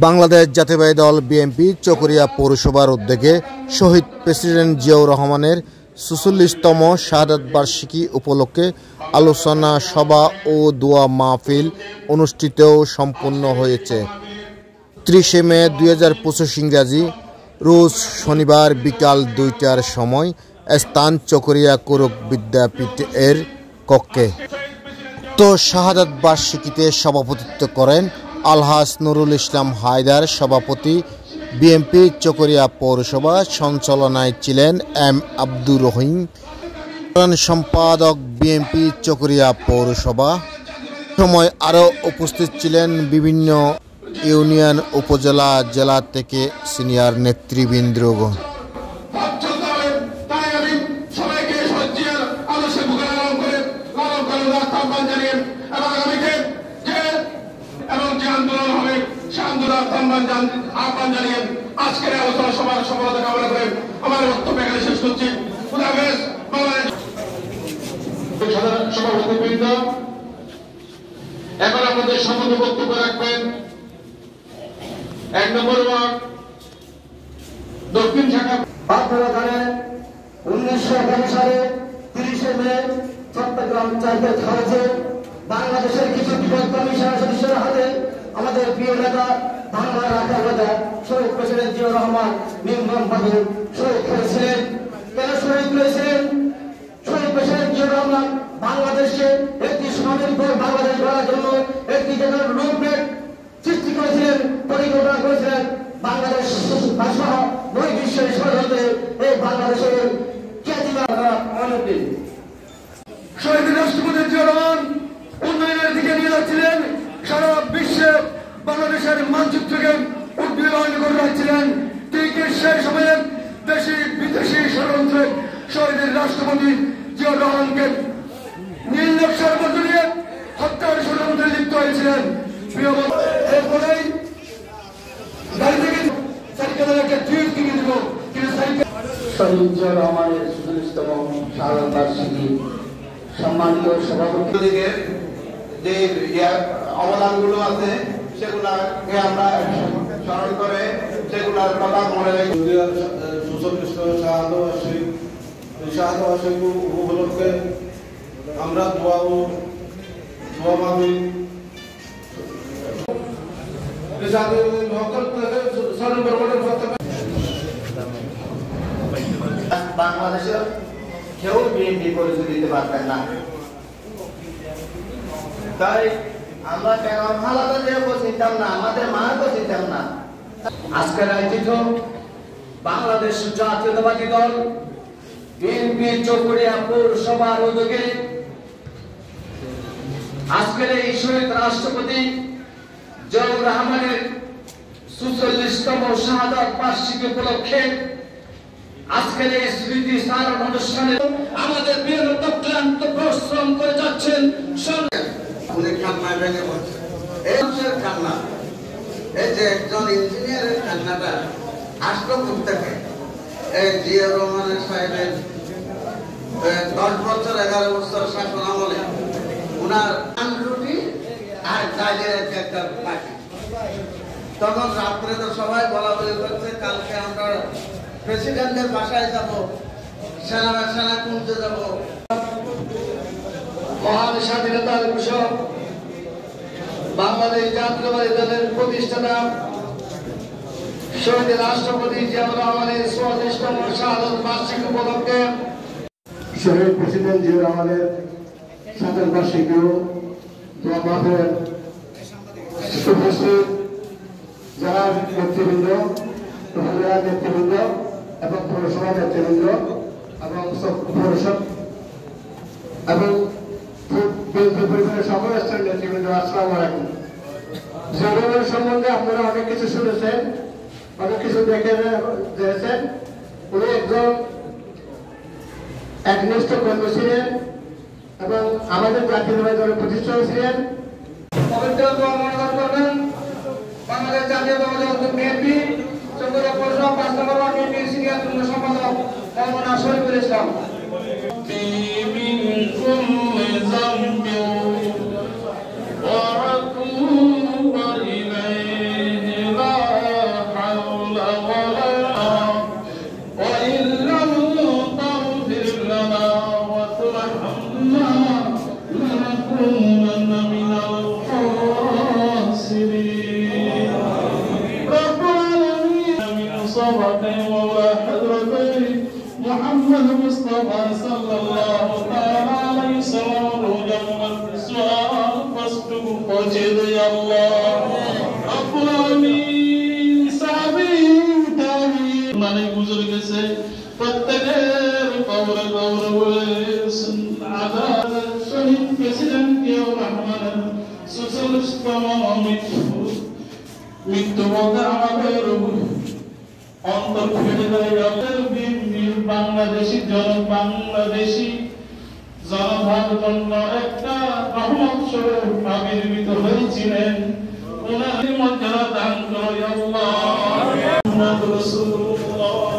বাংলাদেশ জাতীয়তাবাদী দল বিএনপি চকরিয়া পৌরসভার উদ্যোগে শহীদ প্রেসিডেন্ট জিয়াউর রহমানের ৪৪তম শাহাদাত বার্ষিকী উপলক্ষে আলোচনা সভা ও দোয়া মাহফিল অনুষ্ঠিত সম্পন্ন হয়েছে। ৩০ মে ২০২৫ ইংরাজি রোজ শনিবার বিকাল ২টার সময় স্থান চকরিয়া কোরক বিদ্যাপীঠ এর কক্ষে। তো শাহাদাত বার্ষিকীতে সভাপতিত্ব করেন আলহাজ নুরুল ইসলাম হায়দার সভাপতি, বিএনপি চকরিয়া পৌরসভা। সঞ্চালনায় ছিলেন এম আব্দুর রহিম, সম্পাদক বিএনপি চকরিয়া পৌরসভা। সময় আরও উপস্থিত ছিলেন বিভিন্ন ইউনিয়ন, উপজেলা, জেলা থেকে সিনিয়র নেতৃবৃন্দ। আহ্বান জানিয়ে আজকের আলোচনা সভার সফলতা কামনা করে আমার বক্তব্য এখানে শেষ করছি। সভাপতিবৃন্দ এখন আমাদের সম্মত বক্তব্য রাখবেন ১ নম্বর ওয়ার্ড দক্ষিণ শাখা। আপনারা জানেন ১৯৮১ সালে ৩০ মে চট্টগ্রাম চাইতে খাওয়াছে বাংলাদেশের কিছু বিপদগামী সেনা সদস্যের হাতে আমাদের প্রিয় নেতা বাংলার রাখার নেতা শহীদ প্রেসিডেন্ট জিয়াউর রহমান নির্মমভাবে শহীদ হয়েছিলেন। কেন শহীদ হয়েছিলেন? শহীদ প্রেসিডেন্ট জিয়াউর রহমান বাংলাদেশে একটি স্বনির্ভর বাংলাদেশ গড়ার জন্য একটি জায়গার রূপরেখ সৃষ্টি করেছিলেন, পরিকল্পনা করেছিলেন। বাংলাদেশ সহ বই বিশ্বের সহজে এই বাংলাদেশের শহীদ রাষ্ট্রপতি জিয়াউর রহমান উন্নয়নের দিকে নিয়ে যাচ্ছিলেন, সারা বিশ্বে বাংলাদেশের মানচিত্রকে উদ্ভাবন করে রাখছিলেন। ঠিক সেই সময়ে দেশি বিদেশি ষড়যন্ত্রে শহীদের রাষ্ট্রপতি জিয়াউর রহমানকে নীল নকশার মধ্য দিয়ে হত্যার ষড়যন্ত্রে লিপ্ত হয়েছিলেন। এরপরেই গাড়ি থেকে সাইকেলকে টুইট কিনে দিব, কিন্তু শহীদ জিয়াউর রহমানের ৪৪তম শাহাদাত বার্ষিকী সম্মানিত সভাপতি যে অবদানগুলো আছে সেগুলাকে আমরা স্মরণ করে সেগুলার কথা মনে রাখি। ৪৪ শাহাদাত বার্ষিকী উপলক্ষে আমরা দোয়া মাহফিল বাংলাদেশের কেউ বিএনপি পরিচয় দিতে পারতেন না। তাই আমরা কেন হালাতে যেও চিনতাম না, আমাদের মাকে চিনতাম না। আজকের আয়োজিত বাংলাদেশ জাতীয়তাবাদী দল বিএনপি চকরিয়া পৌরসভার উদ্যোগে আজকের এই শহীদ রাষ্ট্রপতি জিয়াউর রহমানের ৪৪তম শাহাদাত বার্ষিকী উপলক্ষে আজকের এই স্মৃতি স্মারক অনুষ্ঠানে আমাদের বীর অক্লান্ত পরিশ্রম করে যাচ্ছেন। এই যে একজন ইঞ্জিনিয়ারের কান্নাটা আসলো থেকে এই জিয়াউর রহমানের সাহেবের ১০ বছর ১১ বছর শাসন আমলে উনার রুটি আর ডাইলের একটা পার্টি। তখন রাত্রে তো সবাই বলা বলি করছে কালকে আমরা প্রেসিডেন্টের বাসায় যাব, সেনা কুঞ্জে যাব। মহান স্বাধীনতার ঘোষক বাংলাদেশ জাতীয়তাবাদী দলের প্রতিষ্ঠাতা শহীদ রাষ্ট্রপতি জিয়াউর রহমানের ৪৪তম শাহাদাত বার্ষিকী উপলক্ষে শহীদ প্রেসিডেন্ট জিয়াউর রহমানের শাহাদাত বার্ষিকী দোয়া মাহফিল উপস্থিত যারা নেতৃবৃন্দ, উপজেলা নেতৃবৃন্দ এবং পৌরসভা নেতৃবৃন্দ এবং পৌরসভা এবং পরিবারের সকল স্তরের নেতৃবৃন্দ, আসসালামু আলাইকুম। জিয়াউর সম্বন্ধে আপনারা অনেক কিছু শুনেছেন, অনেক কিছু দেখেছেন। উনি একজন একনিষ্ঠ কর্মী ছিলেন এবং আমাদের জাতীয়তাবাদী দলের প্রতিষ্ঠাতা ছিলেন। বাংলাদেশ জাতীয়তাবাদী দল বিএনপি চকরিয়া পৌরসভা ৫ নম্বর ওয়ার্ড বিএনপি সিনিয়র যুগ্ম সম্পাদক মওলানা শরীফুল ইসলাম। وأتوب إليه মুস্তাফা সাল্লাল্লাহু তাআলা আলাইহি সাল্লাম রোজা মুবারক সওয়াব কষ্টটুকু পৌঁছে দে আল্লাহ রব্বুল আলামিন সাহাবী তাবিঈন মানে গুজর গেছে প্রত্যেকের কবরে কবরে বলেছেন আদাব শহীদ প্রেসিডেন্ট জিয়াউর রহমানের ৪৬তম মৃত্যু বলতে আমাদের অন্তর ফেলে দেয় বাংলাদেশি জনতার জন্য একটা রহমত স্বরূপ আবির্ভূত হয়েছিলেন ওনার মর্যাদা দান করো আল্লাহ মুহাম্মদ রাসূলুল্লাহ